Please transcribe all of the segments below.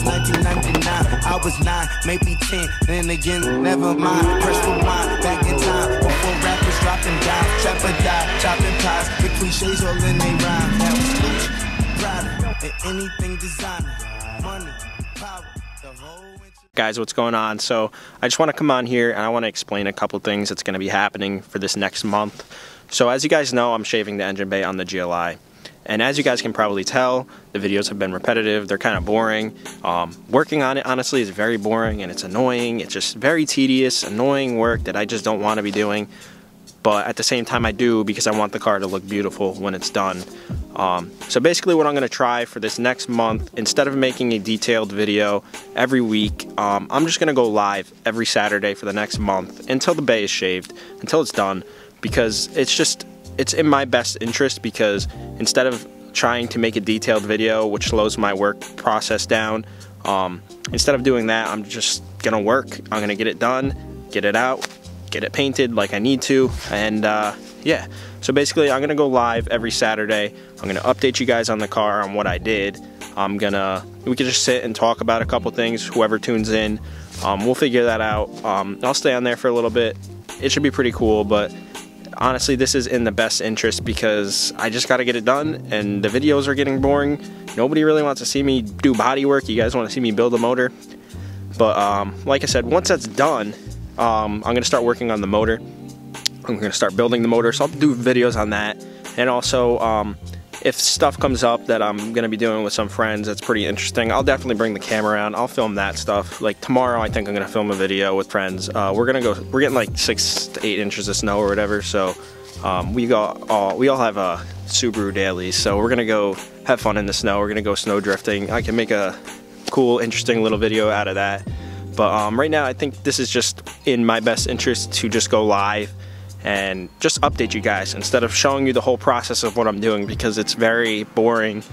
1999. I was 9, maybe 10, then again, never mind. Press rewind, back in time, before rappers dropping dimes. Trap or die, chopping pies, the cliches all in they rhyme. That was Gucci, Prada, and anything designer. Money, power, the whole... Guys, what's going on? So I just want to come on here and I want to explain a couple things that's going to be happening for this next month. So as you guys know, I'm shaving the engine bay on the GLI. And as you guys can probably tell, the videos have been repetitive, they're kind of boring. Working on it, honestly, is very boring and it's annoying. It's just very tedious, annoying work that I just don't want to be doing. But at the same time I do, because I want the car to look beautiful when it's done. So basically what I'm going to try for this next month, instead of making a detailed video every week, I'm just going to go live every Saturday for the next month until the bay is shaved, until it's done, because it's in my best interest, because instead of trying to make a detailed video, which slows my work process down, instead of doing that, I'm just going to work. I'm going to get it done, get it out, get it painted like I need to, and yeah. So basically I'm gonna go live every Saturday. I'm gonna update you guys on the car, on what I did. We can just sit and talk about a couple things, whoever tunes in. We'll figure that out. I'll stay on there for a little bit. It should be pretty cool, but honestly this is in the best interest because I just gotta get it done and the videos are getting boring. Nobody really wants to see me do body work. You guys wanna see me build a motor. But like I said, once that's done, I'm going to start working on the motor. I'm going to start building the motor, so I'll do videos on that. And also, if stuff comes up that I'm going to be doing with some friends that's pretty interesting, I'll definitely bring the camera around. I'll film that stuff. Like tomorrow, I think I'm going to film a video with friends. We're getting like 6 to 8 inches of snow or whatever, so we all have a Subaru dailies, so we're going to go have fun in the snow. We're going to go snow drifting. I can make a cool, interesting little video out of that. But right now I think this is just in my best interest to just go live and just update you guys instead of showing you the whole process of what I'm doing, because it's very boring,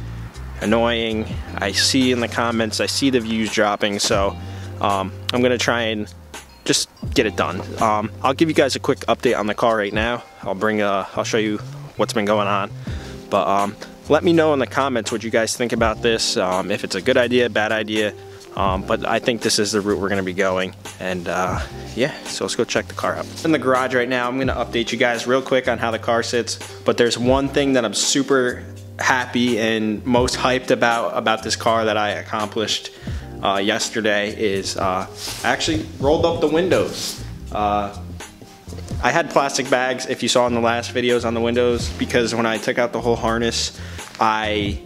annoying. I see in the comments, I see the views dropping, so I'm gonna try and just get it done. I'll give you guys a quick update on the car right now. I'll show you what's been going on. But let me know in the comments what you guys think about this, if it's a good idea, bad idea. But I think this is the route we're going to be going, and yeah, so let's go check the car out. In the garage right now, I'm going to update you guys real quick on how the car sits, but there's one thing that I'm super happy and most hyped about this car that I accomplished yesterday is I actually rolled up the windows. I had plastic bags, if you saw in the last videos, on the windows, because when I took out the whole harness, I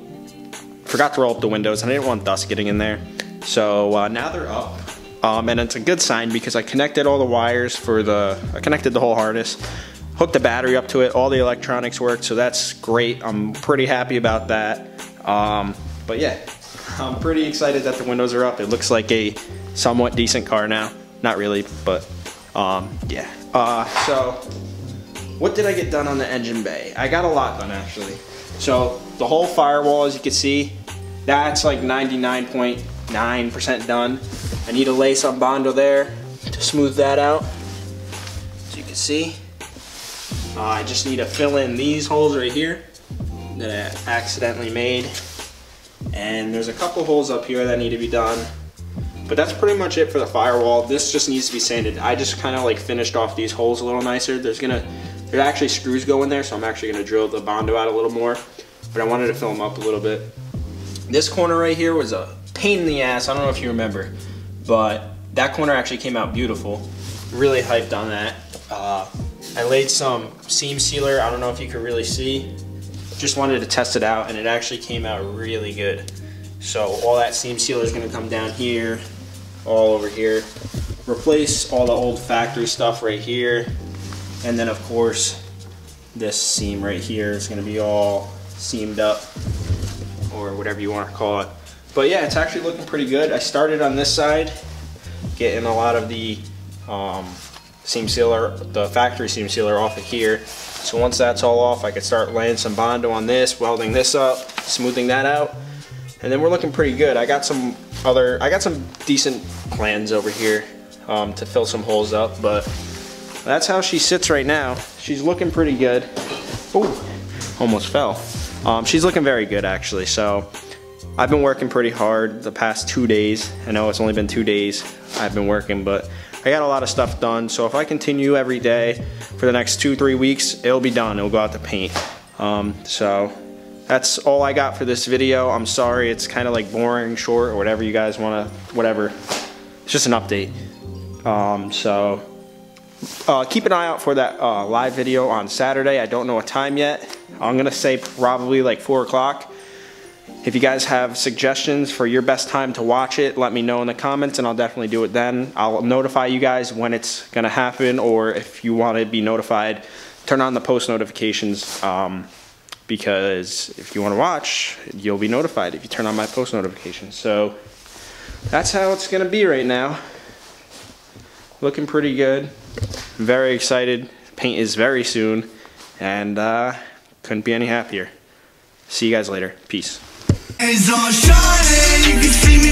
forgot to roll up the windows and I didn't want dust getting in there. So now they're up, and it's a good sign because I connected all the wires I connected the whole harness, hooked the battery up to it, all the electronics worked, so that's great. I'm pretty happy about that. But yeah, I'm pretty excited that the windows are up. It looks like a somewhat decent car now. Not really, but yeah. So what did I get done on the engine bay? I got a lot done actually. So the whole firewall, as you can see, that's like 99.9% done. I need to lay some Bondo there to smooth that out, as you can see. I just need to fill in these holes right here that I accidentally made, and there's a couple holes up here that need to be done, but that's pretty much it for the firewall. This just needs to be sanded. I just kind of like finished off these holes a little nicer. There's actually screws go in there, so I'm actually going to drill the Bondo out a little more, but I wanted to fill them up a little bit. This corner right here was a pain in the ass. I don't know if you remember, but that corner actually came out beautiful. Really hyped on that. I laid some seam sealer. I don't know if you could really see. Just wanted to test it out, and it actually came out really good. So all that seam sealer is going to come down here, all over here. Replace all the old factory stuff right here, and then of course this seam right here is going to be all seamed up, or whatever you want to call it. But yeah, it's actually looking pretty good. I started on this side, getting a lot of the seam sealer, the factory seam sealer off of here. So once that's all off, I could start laying some Bondo on this, welding this up, smoothing that out, and then we're looking pretty good. I got some decent plans over here to fill some holes up, but that's how she sits right now. She's looking pretty good. Ooh, almost fell. She's looking very good actually. So I've been working pretty hard the past 2 days. I know it's only been 2 days I've been working, but I got a lot of stuff done. So if I continue every day for the next 2-3 weeks, it'll be done. It'll go out to paint. So that's all I got for this video. I'm sorry it's kind of like boring, short, or whatever you guys want to, whatever. It's just an update. Keep an eye out for that live video on Saturday. I don't know a time yet. I'm gonna say probably like 4 o'clock. If you guys have suggestions for your best time to watch it, let me know in the comments and I'll definitely do it then. I'll notify you guys when it's gonna happen, or if you want to be notified, turn on the post notifications, because if you want to watch, you'll be notified if you turn on my post notifications. So that's how it's gonna be right now. Looking pretty good. I'm very excited. Paint is very soon, and couldn't be any happier. See you guys later. Peace. It's all shining, you can see me.